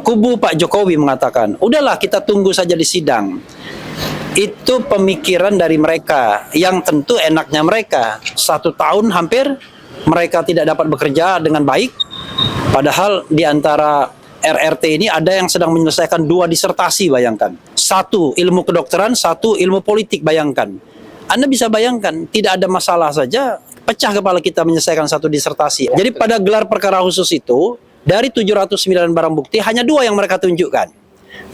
kubu Pak Jokowi mengatakan, udahlah kita tunggu saja di sidang. Itu pemikiran dari mereka, yang tentu enaknya mereka. 1 tahun hampir mereka tidak dapat bekerja dengan baik, padahal di antara RRT ini ada yang sedang menyelesaikan 2 disertasi, bayangkan. 1 ilmu kedokteran, 1 ilmu politik, bayangkan. Anda bisa bayangkan, tidak ada masalah saja, pecah kepala kita menyelesaikan 1 disertasi. Jadi pada gelar perkara khusus itu, dari 709 barang bukti, hanya 2 yang mereka tunjukkan,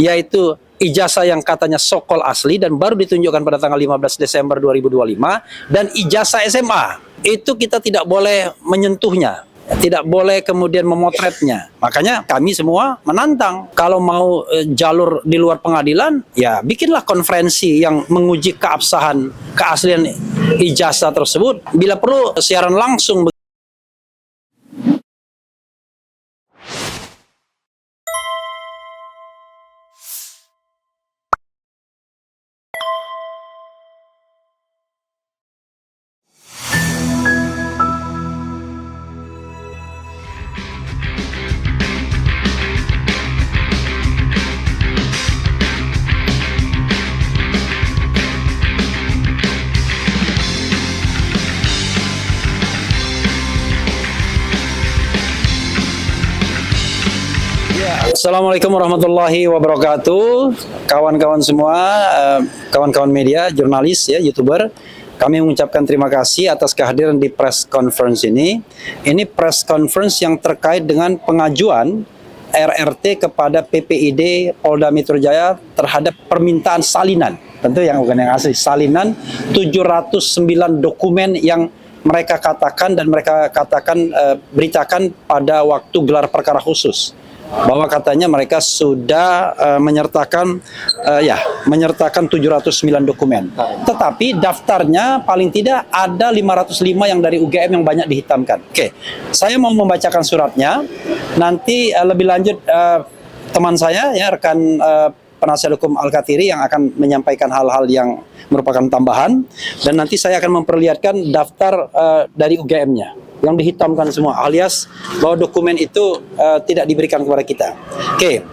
yaitu ijazah yang katanya sokol asli dan baru ditunjukkan pada tanggal 15 Desember 2025, dan ijazah SMA. Itu kita tidak boleh menyentuhnya, tidak boleh kemudian memotretnya. Makanya kami semua menantang, kalau mau jalur di luar pengadilan, ya bikinlah konferensi yang menguji keabsahan, keaslian ijazah tersebut. Bila perlu siaran langsung. Assalamualaikum warahmatullahi wabarakatuh, kawan-kawan semua, kawan-kawan media, jurnalis, ya, YouTuber. Kami mengucapkan terima kasih atas kehadiran di press conference ini. Ini press conference yang terkait dengan pengajuan RRT kepada PPID Polda Metro Jaya terhadap permintaan salinan. Tentu yang bukan yang asli, salinan 709 dokumen yang mereka katakan dan mereka katakan beritakan pada waktu gelar perkara khusus, bahwa katanya mereka sudah menyertakan 709 dokumen. Tetapi daftarnya paling tidak ada 505 yang dari UGM yang banyak dihitamkan. Oke, saya mau membacakan suratnya. Nanti lebih lanjut teman saya, ya, rekan penasihat hukum Al-Katiri yang akan menyampaikan hal-hal yang merupakan tambahan, dan nanti saya akan memperlihatkan daftar dari UGM-nya yang dihitamkan semua, alias bahwa dokumen itu tidak diberikan kepada kita. Oke,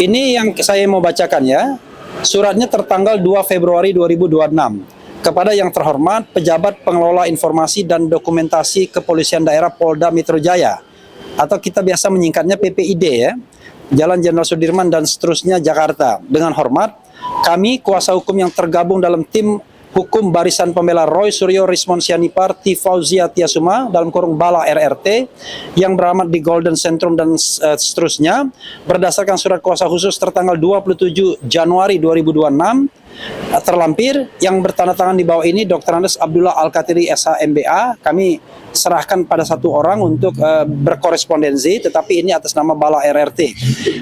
ini yang saya mau bacakan, ya. Suratnya tertanggal 2 Februari 2026 kepada yang terhormat pejabat pengelola informasi dan dokumentasi Kepolisian Daerah Polda Metro Jaya, atau kita biasa menyingkatnya PPID, ya, Jalan Jenderal Sudirman dan seterusnya, Jakarta. Dengan hormat, kami kuasa hukum yang tergabung dalam tim hukum Barisan Pembela Roy Suryo Rismon Sianipar T. Fauzia Tiasuma dalam kurung Bala RRT yang beramat di Golden Centrum dan seterusnya, berdasarkan surat kuasa khusus tertanggal 27 Januari 2026 terlampir yang bertanda tangan di bawah ini Dr. Andes Abdullah Al-Katiri SH MBA. Kami serahkan pada 1 orang untuk berkorespondensi, tetapi ini atas nama Bala RRT.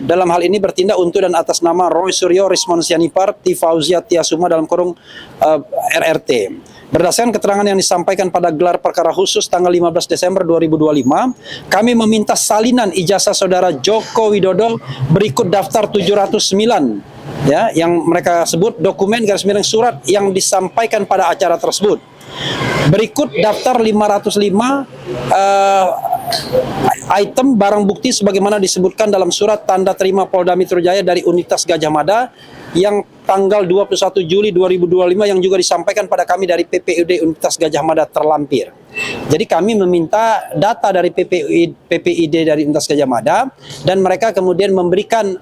Dalam hal ini bertindak untuk dan atas nama Roy Suryo Rismon Sianipar T. Fauzia Tiasuma dalam kurung RRT. Berdasarkan keterangan yang disampaikan pada gelar perkara khusus tanggal 15 Desember 2025, kami meminta salinan ijazah saudara Joko Widodo berikut daftar 709, ya, yang mereka sebut dokumen garis miring surat yang disampaikan pada acara tersebut. Berikut daftar 505 item barang bukti sebagaimana disebutkan dalam surat tanda terima Polda Metro Jaya dari Unitas Gajah Mada yang tanggal 21 Juli 2025 yang juga disampaikan pada kami dari PPID Unitas Gajah Mada terlampir. Jadi kami meminta data dari PPID dari Unitas Gajah Mada, dan mereka kemudian memberikan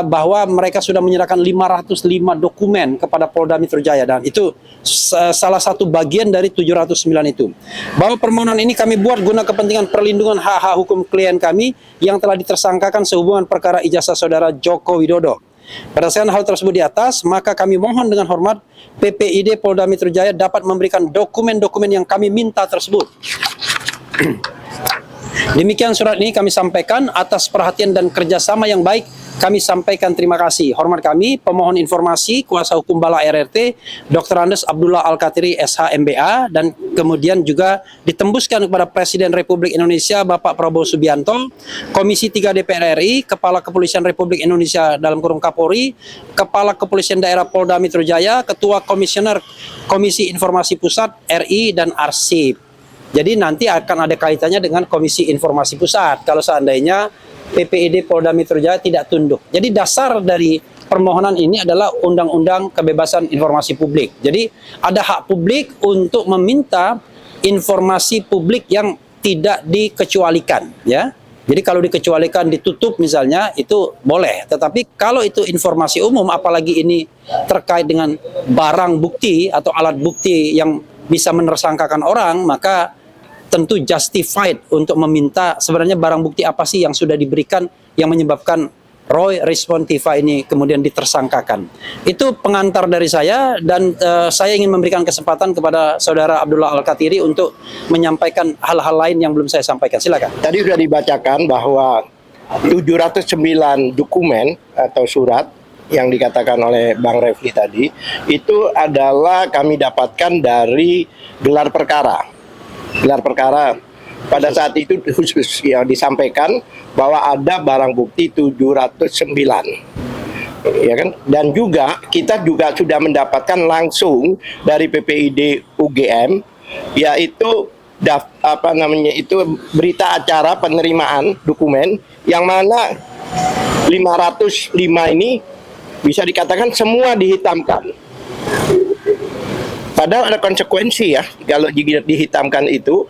bahwa mereka sudah menyerahkan 505 dokumen kepada Polda Metro Jaya, dan itu salah satu bagian dari 709 itu. Bahwa permohonan ini kami buat guna kepentingan perlindungan hak-hak hukum klien kami yang telah ditersangkakan sehubungan perkara ijazah saudara Joko Widodo. Berdasarkan hal tersebut di atas, maka kami mohon dengan hormat PPID Polda Metro Jaya dapat memberikan dokumen-dokumen yang kami minta tersebut. Demikian surat ini kami sampaikan atas perhatian dan kerjasama yang baik. Kami sampaikan terima kasih. Hormat kami, pemohon informasi, kuasa hukum Bala RRT, Dr. Andes Abdullah Al-Katiri SH MBA, dan kemudian juga ditembuskan kepada Presiden Republik Indonesia Bapak Prabowo Subianto, Komisi 3 DPR RI, Kepala Kepolisian Republik Indonesia dalam kurung Kapolri, Kepala Kepolisian Daerah Polda Metro Jaya, Ketua Komisioner Komisi Informasi Pusat RI, dan Arsip. Jadi nanti akan ada kaitannya dengan Komisi Informasi Pusat kalau seandainya PPID Polda Metro Jaya tidak tunduk. Jadi dasar dari permohonan ini adalah Undang-Undang Kebebasan Informasi Publik. Jadi ada hak publik untuk meminta informasi publik yang tidak dikecualikan, ya. Jadi kalau dikecualikan, ditutup misalnya, itu boleh. Tetapi kalau itu informasi umum, apalagi ini terkait dengan barang bukti atau alat bukti yang bisa menersangkakan orang, maka tentu justified untuk meminta sebenarnya barang bukti apa sih yang sudah diberikan yang menyebabkan Roy Rismond Tiva ini kemudian ditersangkakan. Itu pengantar dari saya, dan saya ingin memberikan kesempatan kepada Saudara Abdullah Al-Katiri untuk menyampaikan hal-hal lain yang belum saya sampaikan. Silakan. Tadi sudah dibacakan bahwa 709 dokumen atau surat yang dikatakan oleh Bang Refli tadi, itu adalah kami dapatkan dari gelar perkara. Gelar perkara pada saat itu khusus yang disampaikan bahwa ada barang bukti 709, ya kan? Dan juga kita juga sudah mendapatkan langsung dari PPID UGM, yaitu berita acara penerimaan dokumen yang mana 505 ini bisa dikatakan semua dihitamkan. Padahal ada konsekuensi ya, kalau dihitamkan itu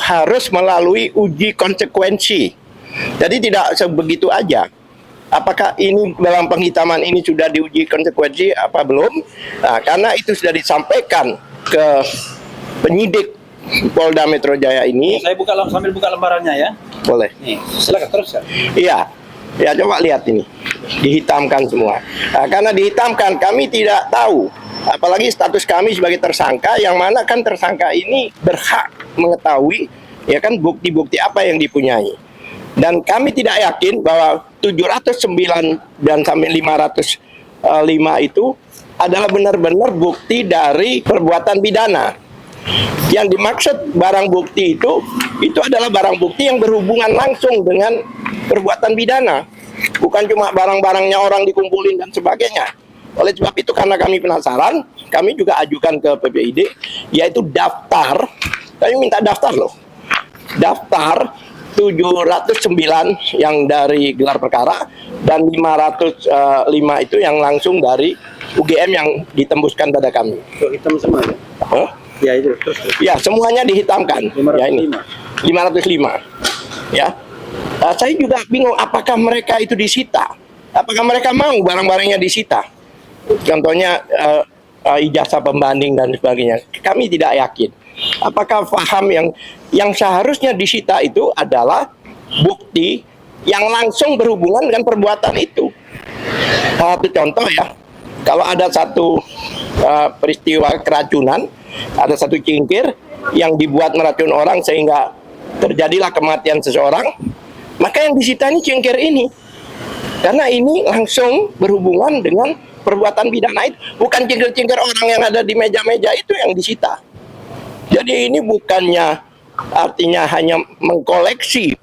harus melalui uji konsekuensi. Jadi tidak sebegitu aja. Apakah ini dalam penghitaman ini sudah diuji konsekuensi apa belum? Nah, karena itu sudah disampaikan ke penyidik Polda Metro Jaya ini. Saya sambil buka lembarannya ya. Boleh. Nih, silakan teruskan. Iya. Ya, coba lihat ini. Dihitamkan semua. Nah, karena dihitamkan kami tidak tahu. Apalagi status kami sebagai tersangka, yang mana kan tersangka ini berhak mengetahui ya kan bukti-bukti apa yang dipunyai. Dan kami tidak yakin bahwa 709 dan sampai 505 itu adalah benar-benar bukti dari perbuatan pidana. Yang dimaksud barang bukti itu adalah barang bukti yang berhubungan langsung dengan perbuatan pidana. Bukan cuma barang-barangnya orang dikumpulin dan sebagainya. Oleh sebab itu, karena kami penasaran, kami juga ajukan ke PPID, yaitu daftar, kami minta daftar loh, daftar 709 yang dari gelar perkara, dan 505 itu yang langsung dari UGM yang ditembuskan pada kami. Hitam semua ya? Huh? Ya itu. Ya, semuanya dihitamkan. 505. Ya, ini 505. Ya. Saya juga bingung apakah mereka itu disita. Apakah mereka mau barang-barangnya disita? Contohnya ijazah pembanding dan sebagainya. Kami tidak yakin. Apakah paham yang seharusnya disita itu adalah bukti yang langsung berhubungan dengan perbuatan itu. Satu contoh ya, kalau ada satu peristiwa keracunan, ada satu cingkir yang dibuat meracun orang sehingga terjadilah kematian seseorang, maka yang disita ini cingkir ini. Karena ini langsung berhubungan dengan perbuatan pidana itu, bukan cingkir-cingkir orang yang ada di meja-meja itu yang disita. Jadi ini bukannya artinya hanya mengkoleksi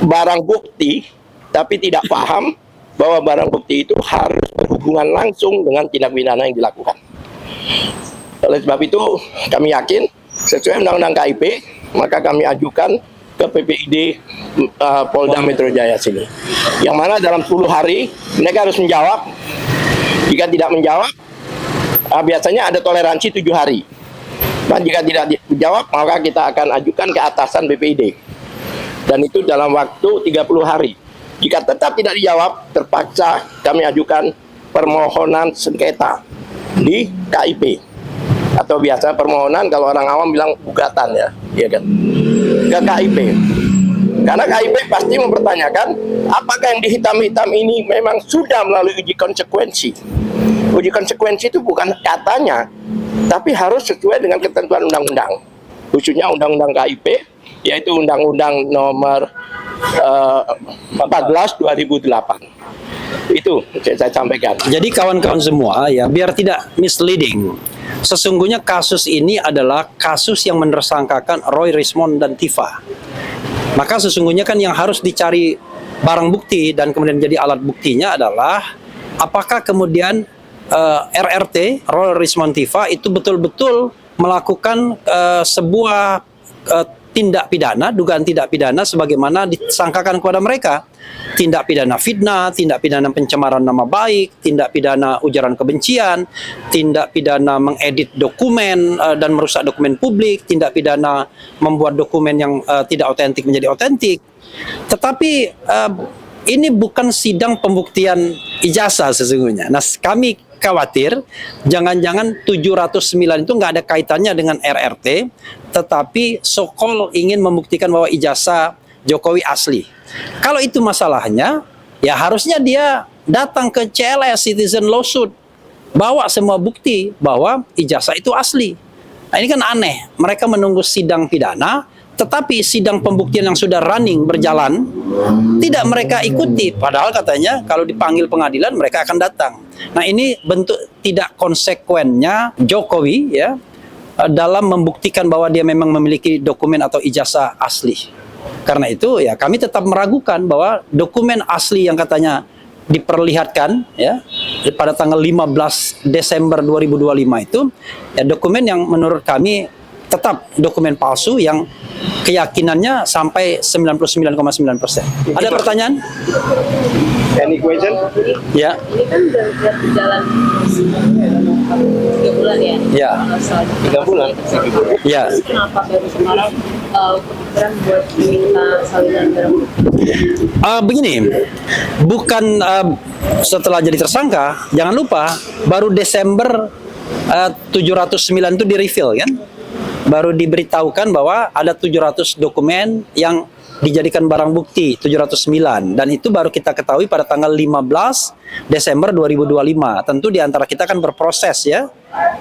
barang bukti, tapi tidak paham bahwa barang bukti itu harus berhubungan langsung dengan tindak pidana yang dilakukan. Oleh sebab itu kami yakin sesuai Undang-Undang KIP, maka kami ajukan ke PPID Polda Metro Jaya sini. Yang mana dalam 10 hari mereka harus menjawab. Jika tidak menjawab, biasanya ada toleransi 7 hari. Dan jika tidak dijawab, maka kita akan ajukan ke atasan BPID. Dan itu dalam waktu 30 hari. Jika tetap tidak dijawab, terpaksa kami ajukan permohonan sengketa di KIP. Atau biasa permohonan, kalau orang awam bilang gugatan ya, ya kan? Ke KIP. Karena KIP pasti mempertanyakan apakah yang dihitam-hitam ini memang sudah melalui uji konsekuensi. Uji konsekuensi itu bukan katanya, tapi harus sesuai dengan ketentuan undang-undang. Khususnya undang-undang KIP, yaitu Undang-Undang Nomor 14 2008. Itu saya sampaikan. Jadi kawan-kawan semua ya, biar tidak misleading, sesungguhnya kasus ini adalah kasus yang menersangkakan Roy Rismond dan Tiva. Maka sesungguhnya kan yang harus dicari barang bukti dan kemudian jadi alat buktinya adalah apakah kemudian RRT, Roy Rismond Tiva, itu betul-betul melakukan sebuah tindak pidana, dugaan tindak pidana sebagaimana disangkakan kepada mereka. Tindak pidana fitnah, tindak pidana pencemaran nama baik, tindak pidana ujaran kebencian, tindak pidana mengedit dokumen dan merusak dokumen publik, tindak pidana membuat dokumen yang tidak otentik menjadi otentik. Tetapi ini bukan sidang pembuktian ijazah sesungguhnya. Nah, kami khawatir jangan-jangan 709 itu nggak ada kaitannya dengan RRT, tetapi so-called ingin membuktikan bahwa ijazah Jokowi asli. Kalau itu masalahnya, ya harusnya dia datang ke CLS, Citizen Lawsuit, bawa semua bukti bahwa ijazah itu asli. Nah, ini kan aneh, mereka menunggu sidang pidana, tetapi sidang pembuktian yang sudah running berjalan tidak mereka ikuti, padahal katanya kalau dipanggil pengadilan mereka akan datang. Nah, ini bentuk tidak konsekuennya Jokowi ya dalam membuktikan bahwa dia memang memiliki dokumen atau ijazah asli. Karena itu ya kami tetap meragukan bahwa dokumen asli yang katanya diperlihatkan ya pada tanggal 15 Desember 2025 itu ya dokumen yang menurut kami tetap dokumen palsu yang keyakinannya sampai 99,9%. Ada pertanyaan? Any question? Ya. Ini kan udah berjalan 3 bulan ya? Ya. 3 bulan. Ya. Terus kenapa baru sekarang kepikiran buat minta salinan barang bukti? Begini, bukan setelah jadi tersangka, jangan lupa baru Desember 709 itu di-reveal kan? Baru diberitahukan bahwa ada 700 dokumen yang dijadikan barang bukti, 709, dan itu baru kita ketahui pada tanggal 15 Desember 2025. Tentu di antara kita kan berproses ya,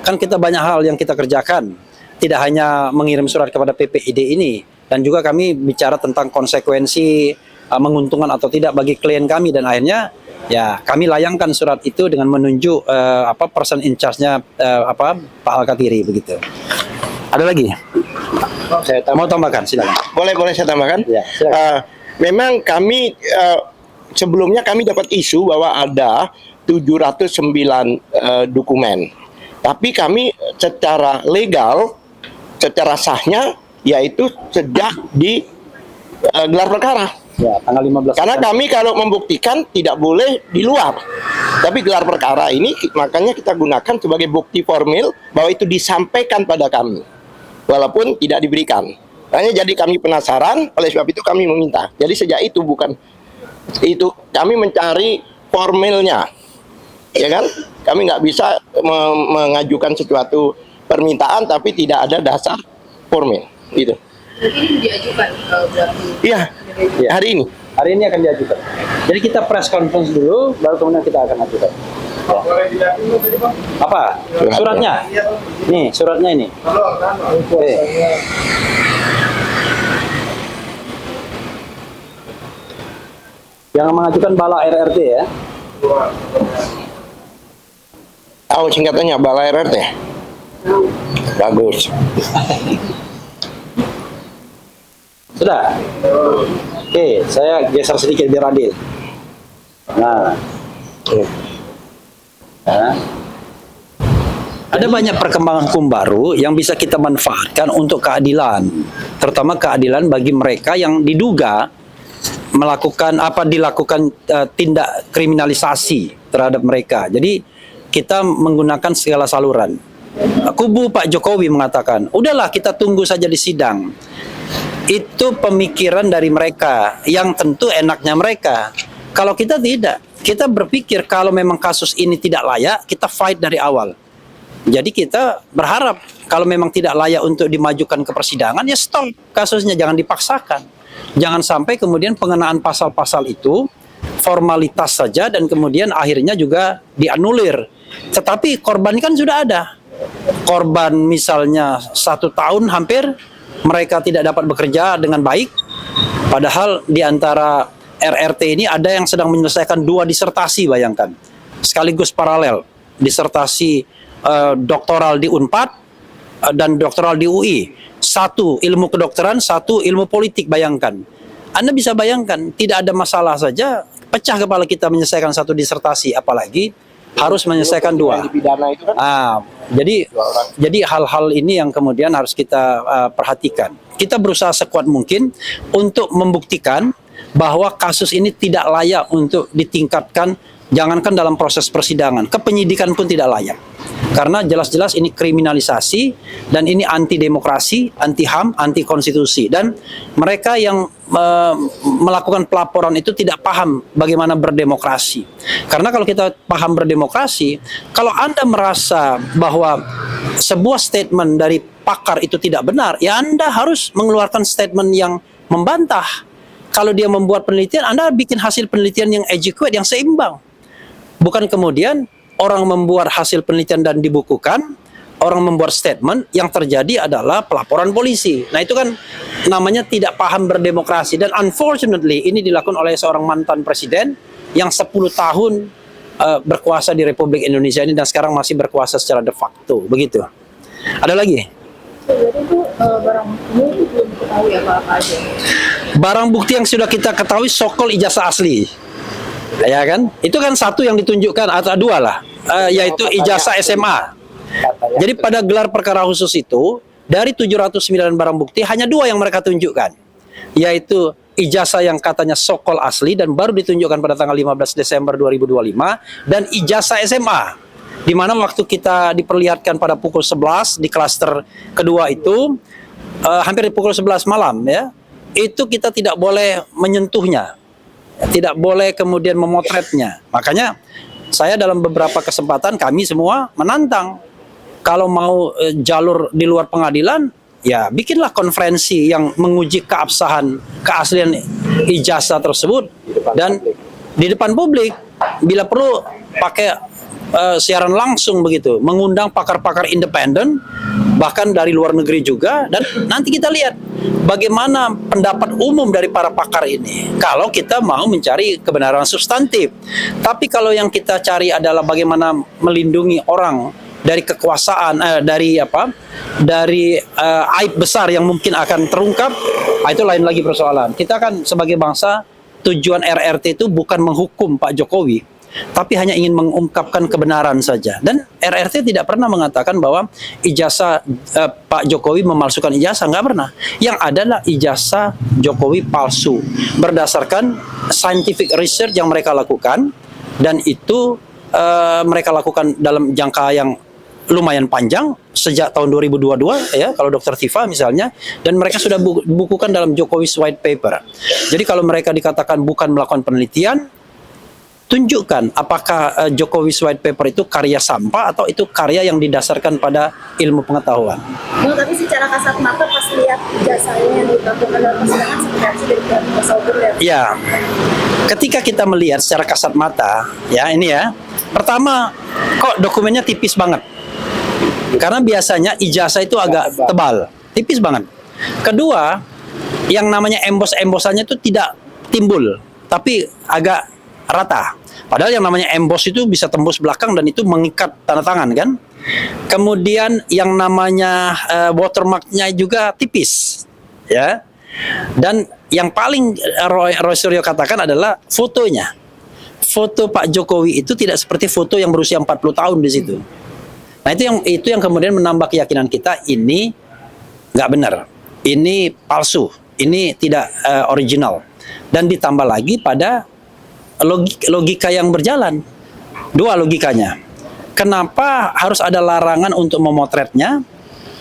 kan kita banyak hal yang kita kerjakan, tidak hanya mengirim surat kepada PPID ini, dan juga kami bicara tentang konsekuensi menguntungkan atau tidak bagi klien kami, dan akhirnya ya kami layangkan surat itu dengan menunjuk person in charge-nya Pak Al-Katiri begitu. Ada lagi? Mau tambahkan, silakan. Boleh saya tambahkan? Ya, silakan. Memang kami sebelumnya kami dapat isu bahwa ada 709 dokumen. Tapi kami secara legal, secara sahnya, yaitu sejak di gelar perkara. Ya, tanggal 15. Karena kami kalau membuktikan tidak boleh di luar. Tapi gelar perkara ini makanya kita gunakan sebagai bukti formil bahwa itu disampaikan pada kami. Walaupun tidak diberikan. Makanya jadi kami penasaran, oleh sebab itu kami meminta. Jadi sejak itu kami mencari formilnya. Ya kan? Kami nggak bisa mengajukan sesuatu permintaan tapi tidak ada dasar formil. Gitu. Jadi ini diajukan berarti? Iya, hari ini. Hari ini akan diajukan. Jadi kita press conference dulu, baru kemudian kita akan ajukan. Apa? Suratnya? Nih, suratnya ini. Oke. Yang mengajukan Bala RRT ya. Tahu singkatannya Bala RRT? Bagus. Sudah? Oke, saya geser sedikit biar adil. Nah. Nah. Ada banyak perkembangan hukum baru yang bisa kita manfaatkan untuk keadilan, terutama keadilan bagi mereka yang diduga dilakukan tindak kriminalisasi terhadap mereka. Jadi kita menggunakan segala saluran. Kubu Pak Jokowi mengatakan, udahlah kita tunggu saja di sidang. Itu pemikiran dari mereka yang tentu enaknya mereka. Kalau kita tidak, kita berpikir kalau memang kasus ini tidak layak, kita fight dari awal. Jadi kita berharap kalau memang tidak layak untuk dimajukan ke persidangan, ya stop kasusnya, jangan dipaksakan. Jangan sampai kemudian pengenaan pasal-pasal itu formalitas saja dan kemudian akhirnya juga dianulir. Tetapi korban kan sudah ada. Korban misalnya 1 tahun hampir mereka tidak dapat bekerja dengan baik, padahal di antara RRT ini ada yang sedang menyelesaikan 2 disertasi, bayangkan, sekaligus paralel, disertasi doktoral di Unpad dan doktoral di UI, 1 ilmu kedokteran, 1 ilmu politik, bayangkan. Anda bisa bayangkan, tidak ada masalah saja, pecah kepala kita menyelesaikan 1 disertasi, apalagi harus menyelesaikan dua. Yang dipidana itu kan Jadi hal-hal ini yang kemudian harus kita perhatikan. Kita berusaha sekuat mungkin untuk membuktikan bahwa kasus ini tidak layak untuk ditingkatkan, jangankan dalam proses persidangan, ke penyidikan pun tidak layak. Karena jelas-jelas ini kriminalisasi dan ini anti demokrasi, anti HAM, anti konstitusi. Dan mereka yang melakukan pelaporan itu tidak paham bagaimana berdemokrasi. Karena kalau kita paham berdemokrasi, kalau Anda merasa bahwa sebuah statement dari pakar itu tidak benar, ya Anda harus mengeluarkan statement yang membantah. Kalau dia membuat penelitian, Anda bikin hasil penelitian yang adequate, yang seimbang. Bukan kemudian orang membuat hasil penelitian dan dibukukan, orang membuat statement, yang terjadi adalah pelaporan polisi. Nah itu kan namanya tidak paham berdemokrasi. Dan unfortunately ini dilakukan oleh seorang mantan presiden yang 10 tahun berkuasa di Republik Indonesia ini dan sekarang masih berkuasa secara de facto. Begitu. Ada lagi? Jadi itu barang buktinya itu belum diketahui apa-apa aja. Barang bukti yang sudah kita ketahui sokol ijazah asli. Ya kan? Itu kan satu yang ditunjukkan, atau dua lah, yaitu ijazah SMA. Jadi pada gelar perkara khusus itu, dari 709 barang bukti, hanya dua yang mereka tunjukkan. Yaitu ijazah yang katanya sokol asli dan baru ditunjukkan pada tanggal 15 Desember 2025, dan ijazah SMA. Di mana waktu kita diperlihatkan pada pukul 11 di klaster kedua itu, hampir di pukul 11 malam ya, itu kita tidak boleh menyentuhnya. Tidak boleh kemudian memotretnya. Makanya saya dalam beberapa kesempatan kami semua menantang kalau mau jalur di luar pengadilan, ya bikinlah konferensi yang menguji keabsahan, keaslian ijazah tersebut dan di depan publik, bila perlu pakai siaran langsung begitu, mengundang pakar-pakar independen bahkan dari luar negeri juga, dan nanti kita lihat bagaimana pendapat umum dari para pakar ini kalau kita mau mencari kebenaran substantif. Tapi kalau yang kita cari adalah bagaimana melindungi orang dari kekuasaan, dari aib besar yang mungkin akan terungkap, itu lain lagi persoalan. Kita kan sebagai bangsa, tujuan RRT itu bukan menghukum Pak Jokowi, tapi hanya ingin mengungkapkan kebenaran saja. Dan RRT tidak pernah mengatakan bahwa ijazah Pak Jokowi memalsukan ijazah, nggak pernah. Yang adalah ijazah Jokowi palsu berdasarkan scientific research yang mereka lakukan, dan itu mereka lakukan dalam jangka yang lumayan panjang sejak tahun 2022 ya, kalau Dr. Tifa misalnya, dan mereka sudah bukukan dalam Jokowi's White Paper. Jadi kalau mereka dikatakan bukan melakukan penelitian, tunjukkan apakah Jokowi's White Paper itu karya sampah atau itu karya yang didasarkan pada ilmu pengetahuan. No, tapi secara kasat mata pas lihat jasanya yang dilakukan dalam persidangan seperti dari kuasa hukum ya. Ya, ketika kita melihat secara kasat mata, ya ini ya, pertama kok dokumennya tipis banget. Karena biasanya ijazah itu agak tebal, tipis banget. Kedua, yang namanya embos-embosannya itu tidak timbul, tapi agak rata. Padahal yang namanya emboss itu bisa tembus belakang dan itu mengikat tanda tangan kan. Kemudian yang namanya watermarknya juga tipis, ya. Dan yang paling Roy Suryo katakan adalah fotonya. Foto Pak Jokowi itu tidak seperti foto yang berusia 40 tahun di situ. Nah itu yang kemudian menambah keyakinan kita ini nggak benar, ini palsu, ini tidak original. Dan ditambah lagi pada logika yang berjalan. Dua logikanya. Kenapa harus ada larangan untuk memotretnya,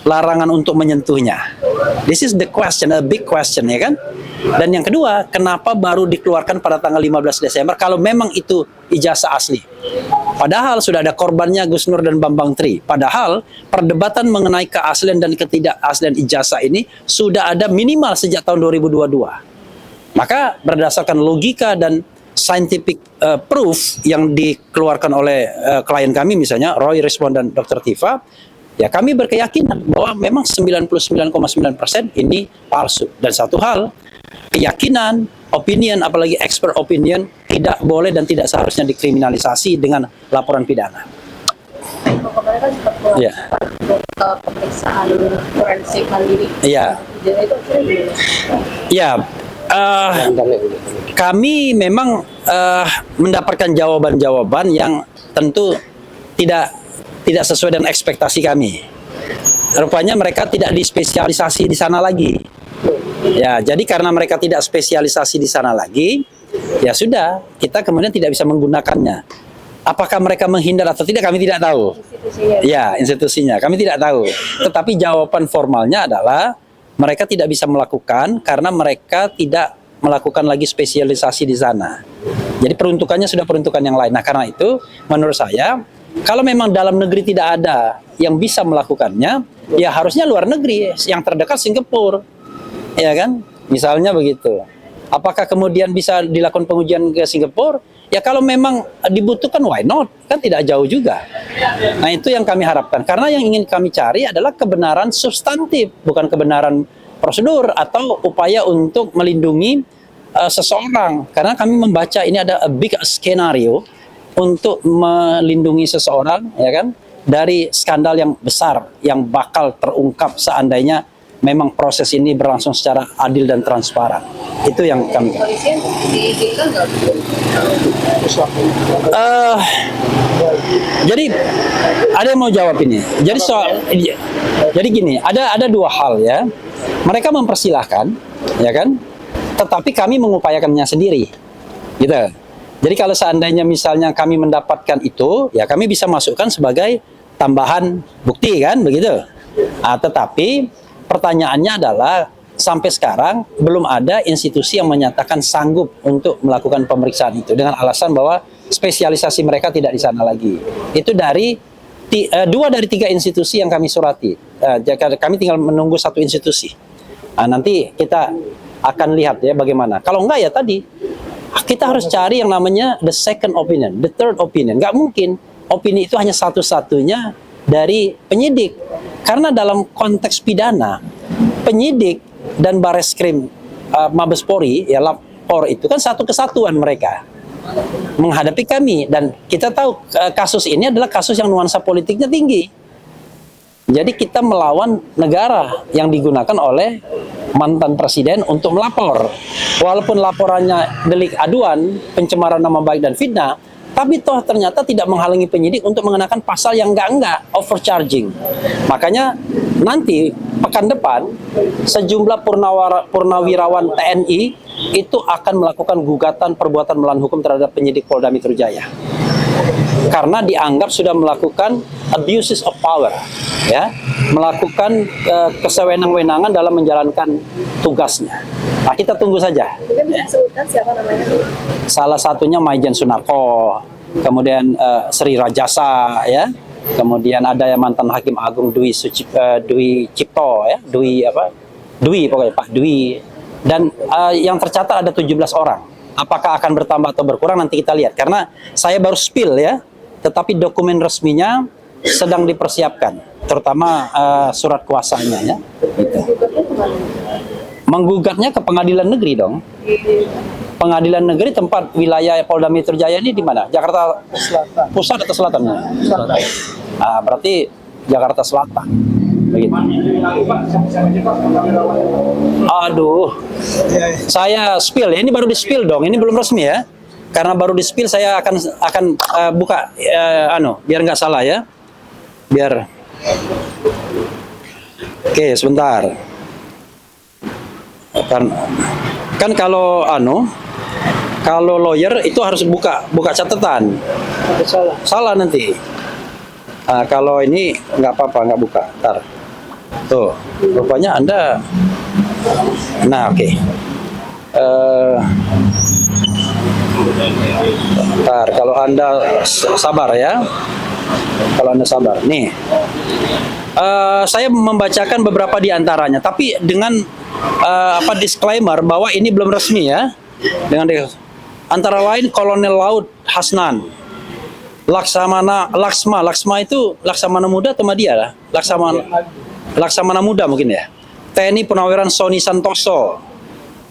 larangan untuk menyentuhnya? This is the question, a big question ya kan? Dan yang kedua, kenapa baru dikeluarkan pada tanggal 15 Desember kalau memang itu ijazah asli? Padahal sudah ada korbannya Gus Nur dan Bambang Tri. Padahal perdebatan mengenai keaslian dan ketidakaslian ijazah ini sudah ada minimal sejak tahun 2022. Maka berdasarkan logika dan scientific proof yang dikeluarkan oleh klien kami misalnya Roy Respond dan Dr. Tifa, ya kami berkeyakinan bahwa memang 99,9% ini palsu. Dan satu hal, keyakinan, opinion, apalagi expert opinion tidak boleh dan tidak seharusnya dikriminalisasi dengan laporan pidana. Kemarin kan sempat keluar pemeriksaan forensik mandiri. Iya. Jadi itu akhirnya Ya. Kami memang mendapatkan jawaban-jawaban yang tentu tidak tidak sesuai dengan ekspektasi kami. Rupanya mereka tidak dispesialisasi di sana lagi. Ya, jadi karena mereka tidak spesialisasi di sana lagi, ya sudah, kita kemudian tidak bisa menggunakannya. Apakah mereka menghindar atau tidak, kami tidak tahu. Ya, institusinya, kami tidak tahu. Tetapi jawaban formalnya adalah mereka tidak bisa melakukan karena mereka tidak melakukan lagi spesialisasi di sana. Jadi peruntukannya sudah peruntukan yang lain. Nah, karena itu menurut saya, kalau memang dalam negeri tidak ada yang bisa melakukannya, ya harusnya luar negeri, yang terdekat Singapura. Ya kan? Misalnya begitu. Apakah kemudian bisa dilakukan pengujian ke Singapura? Ya kalau memang dibutuhkan, why not? Kan tidak jauh juga. Nah, itu yang kami harapkan. Karena yang ingin kami cari adalah kebenaran substantif, bukan kebenaran prosedur atau upaya untuk melindungi seseorang. Karena kami membaca ini ada a big skenario untuk melindungi seseorang, ya kan, dari skandal yang besar yang bakal terungkap seandainya memang proses ini berlangsung secara adil dan transparan. Itu yang kami. Polisian diizinkan nggak? Jadi ada yang mau jawab ini. Jadi jadi gini, ada dua hal ya. Mereka mempersilahkan, ya kan? Tetapi kami mengupayakannya sendiri, gitu. Jadi kalau seandainya misalnya kami mendapatkan itu, ya kami bisa masukkan sebagai tambahan bukti kan, begitu. Tetapi pertanyaannya adalah sampai sekarang belum ada institusi yang menyatakan sanggup untuk melakukan pemeriksaan itu dengan alasan bahwa spesialisasi mereka tidak di sana lagi. Itu dari 2 dari 3 institusi yang kami surati. Kami tinggal menunggu 1 institusi. Nanti kita akan lihat ya bagaimana. Kalau enggak ya tadi kita harus cari yang namanya the second opinion, the third opinion. Nggak mungkin opini itu hanya satu-satunya dari penyidik. Karena dalam konteks pidana, penyidik dan Bareskrim Mabes Polri, ya lapor itu kan satu kesatuan mereka menghadapi kami. Dan kita tahu kasus ini adalah kasus yang nuansa politiknya tinggi. Jadi kita melawan negara yang digunakan oleh mantan presiden untuk melapor. Walaupun laporannya delik aduan, pencemaran nama baik dan fitnah, tapi toh ternyata tidak menghalangi penyidik untuk mengenakan pasal yang enggak, overcharging. Makanya nanti pekan depan sejumlah purnawirawan TNI itu akan melakukan gugatan perbuatan melawan hukum terhadap penyidik Polda Metro Jaya. Karena dianggap sudah melakukan abuses of power, ya, melakukan kesewenang-wenangan dalam menjalankan tugasnya. Nah, kita tunggu saja. Mungkin bisa disebutkan siapa namanya? Salah satunya Maijen Sunarko, kemudian Sri Rajasa, ya, kemudian ada yang mantan Hakim Agung Dwi Cipto, ya, Dwi pokoknya Pak Dwi, dan yang tercatat ada 17 orang. Apakah akan bertambah atau berkurang nanti kita lihat. Karena saya baru spill ya, tetapi dokumen resminya sedang dipersiapkan, terutama surat kuasanya ya. Gitu. Menggugatnya ke pengadilan negeri dong. Pengadilan negeri tempat wilayah Polda Metro Jaya ini di mana? Jakarta Selatan. Pusat atau selatan? Selatan. Berarti Jakarta Selatan. Begitu. Aduh, saya spill ya. Ini baru di spill dong. Ini belum resmi ya. Karena baru di spill saya akan buka biar nggak salah ya. Biar. Oke, sebentar. Kan kalau kalau lawyer itu harus buka catatan. Salah nanti. Kalau ini nggak apa-apa, nggak buka. Ntar. Tuh, rupanya Anda. Nah, oke. Ntar, kalau Anda sabar ya. Kalau Anda sabar. Nih. Saya membacakan beberapa di antaranya, tapi dengan disclaimer bahwa ini belum resmi ya. Antara lain Kolonel Laut Hasnan, Laksma itu Laksamana Muda atau Madia lah? Laksamana Muda mungkin ya. TNI Purnawiran Sony Santoso,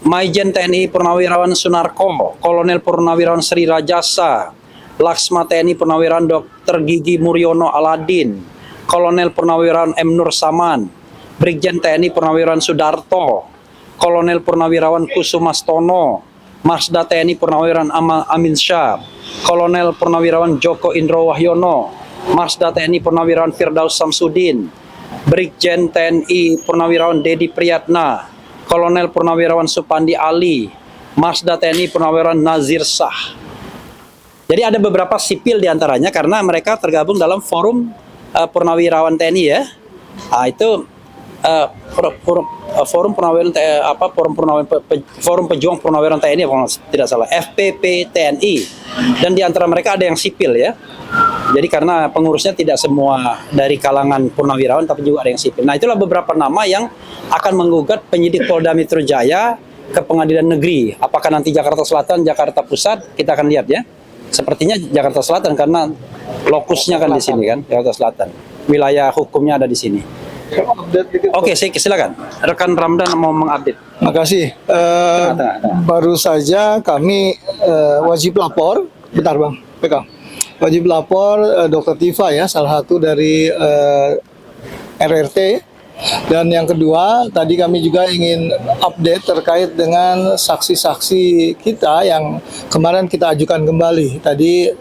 Maijen TNI Purnawirawan Sunarko, Kolonel Purnawirawan Sri Rajasa, Laksma TNI Purnawirawan Dr. Gigi Muryono Aladin, Kolonel Purnawirawan M. Nur Saman, Brigjen TNI Purnawirawan Sudarto, Kolonel Purnawirawan Kusumastono, Marsda TNI Purnawirawan Amin Syah, Kolonel Purnawirawan Joko Indro Wahyono, Marsda TNI Purnawirawan Firdaus Samsudin, Brigjen TNI Purnawirawan Dedi Priyatna, Kolonel Purnawirawan Supandi Ali, Marsda TNI Purnawirawan Nazir Shah. Jadi ada beberapa sipil diantaranya karena mereka tergabung dalam forum Purnawirawan TNI ya. Nah, itu forum Purnawirawan forum pejuang Purnawirawan TNI kalau tidak salah, FPP TNI, dan diantara mereka ada yang sipil ya. Jadi karena pengurusnya tidak semua dari kalangan Purnawirawan tapi juga ada yang sipil. Nah, itulah beberapa nama yang akan menggugat penyidik Polda Metro Jaya ke Pengadilan Negeri. Apakah nanti Jakarta Selatan, Jakarta Pusat, kita akan lihat ya. Sepertinya Jakarta Selatan karena lokusnya kan di sini kan, Jakarta Selatan. Wilayah hukumnya ada di sini. Oke, silakan. Rekan Ramdan mau mengupdate. Makasih. Baru saja kami wajib lapor. Bentar Bang, pegang. Wajib lapor Dr. Tifa ya, salah satu dari RRT. Dan yang kedua, tadi kami juga ingin update terkait dengan saksi-saksi kita yang kemarin kita ajukan kembali. Tadi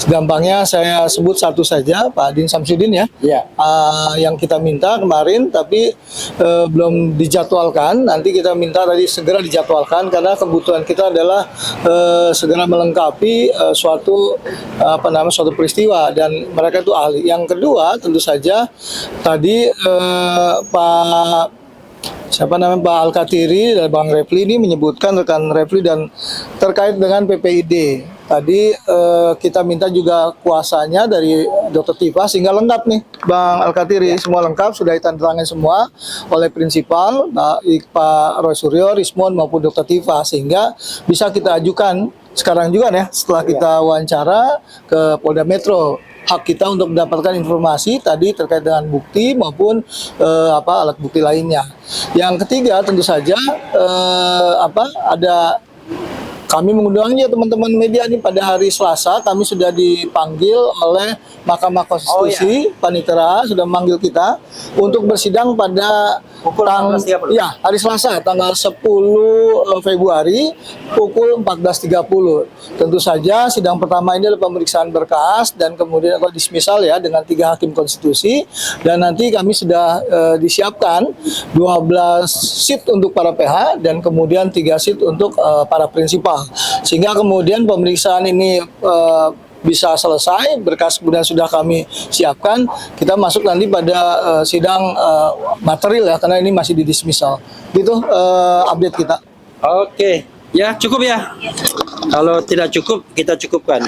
gampangnya saya sebut satu saja, Pak Adin Samsudin ya. Ya. Yang kita minta kemarin tapi belum dijadwalkan. Nanti kita minta tadi segera dijadwalkan karena kebutuhan kita adalah segera melengkapi suatu peristiwa dan mereka itu ahli. Yang kedua tentu saja tadi Pak Al-Katiri dan Bang Refli ini menyebutkan rekan Refli dan terkait dengan PPID. Tadi kita minta juga kuasanya dari Dr. Tifa sehingga lengkap nih Bang Al-Katiri, semua lengkap, sudah ditandatangani semua oleh prinsipal Pak Roy Suryo, Rismon maupun Dr. Tifa sehingga bisa kita ajukan sekarang juga ya setelah kita wawancara ke Polda Metro. Hak kita untuk mendapatkan informasi tadi terkait dengan bukti maupun alat bukti lainnya. Yang ketiga tentu saja ada kami mengundangnya teman-teman media ini pada hari Selasa kami sudah dipanggil oleh Mahkamah Konstitusi, Panitera sudah memanggil kita untuk bersidang pada hari Selasa tanggal 10 Februari pukul 14.30. Tentu saja sidang pertama ini adalah pemeriksaan berkas dan kemudian dismisal ya dengan 3 hakim konstitusi dan nanti kami sudah disiapkan 12 seat untuk para PH dan kemudian 3 seat untuk para prinsipal. Sehingga kemudian pemeriksaan ini bisa selesai, berkas kemudian sudah kami siapkan, kita masuk nanti pada sidang material ya, karena ini masih di dismissal. Gitu update kita. Oke, ya cukup ya. Kalau tidak cukup, kita cukupkan.